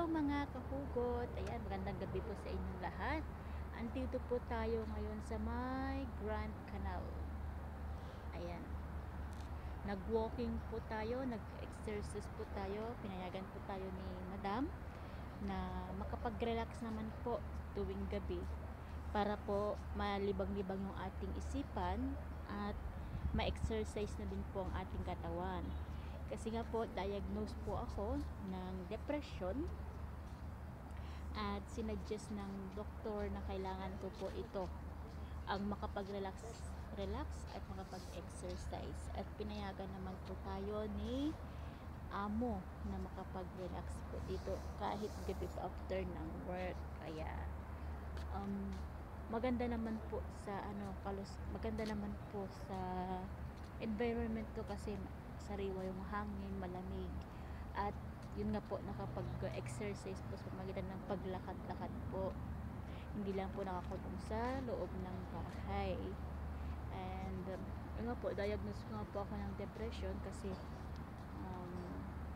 mga kahugot. Ayan, magandang gabi po sa inyong lahat. Andito po tayo ngayon sa may Grand Canal. Ayan. Nag-walking po tayo, nag-exercise po tayo. Pinayagan po tayo ni Madam na makapag-relax naman po tuwing gabi para po malibang-libang yung ating isipan at ma-exercise na din po ang ating katawan. Kasi nga po, diagnose po ako ng depression at sinuggest ng doktor na kailangan ko po ito ang makapag-relax at makapag-exercise, at pinayagan naman po tayo ni amo na makapag-relax po dito kahit gabi po after ng work. Kaya maganda naman po sa maganda naman po sa environment to kasi sariwa yung hangin, malamig, at yun nga po, nakapag-exercise po sa pamamagitan ng paglakad-lakad po, hindi lang po nakakulong sa loob ng bahay. And yun nga po, diagnose nga po ako ng depression kasi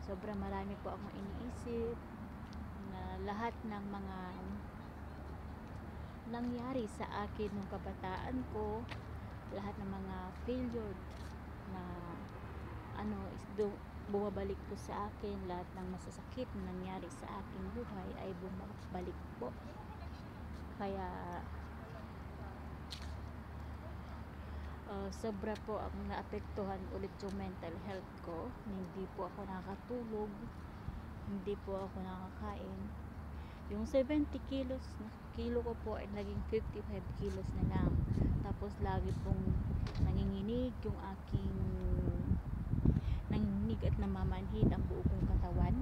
sobrang marami po akong iniisip na lahat ng mga nangyari sa akin nung kabataan ko, lahat ng mga failure na bumabalik po sa akin, lahat ng masasakit na nangyari sa aking buhay ay bumabalik po. Kaya sobra po ang naapektuhan ulit yung mental health ko. Hindi po ako nakakatulog, hindi po ako nakakain. Yung 70 kilo ko po ay naging 55 kilos na lang. Tapos lagi pong nanginginig yung aking at namamanhid ang buo kong katawan,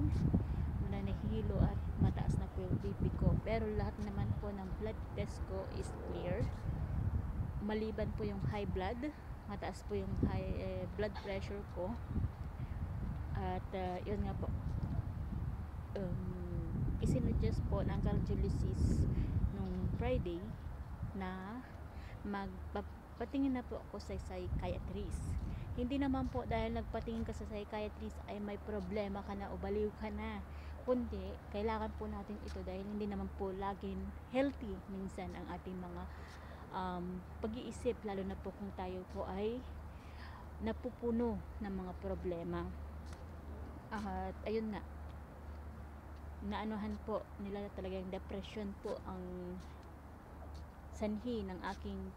nanahilo at mataas na po yung BP ko. Pero lahat naman po ng blood test ko is clear, maliban po yung high blood, mataas po yung blood pressure ko. At yun nga po, isinuggest po ng cardiologist nung Friday na magpatingin na po ako sa psychiatrist. Hindi naman po dahil nagpatingin ka sa psychiatrist ay may problema ka na o baliw ka na, kundi kailangan po natin ito dahil hindi naman po laging healthy minsan ang ating mga pag-iisip, lalo na po kung tayo po ay napupuno ng mga problema. At ayun nga, naanuhan po nila talagang depression po ang sanhi ng aking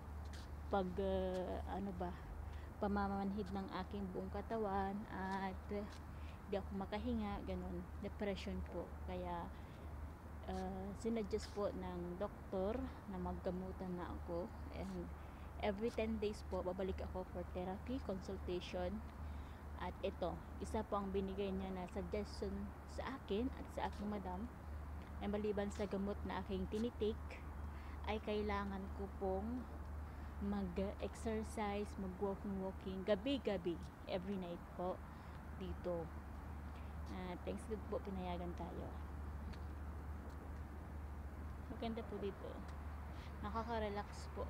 pamamanhid ng aking buong katawan, at di ako makahinga, ganun, depression po. Kaya sinuggest po ng doktor na maggamutan na ako, and every 10 days po babalik ako for therapy consultation. At ito, isa po ang binigay niya na suggestion sa akin at sa aking madam, ay maliban sa gamot na aking tinitake, ay kailangan ko pong mag-exercise, mag-walking gabi-gabi, every night po dito. Thanks God po, pinayagan tayo. Maganda po dito, nakaka-relax po.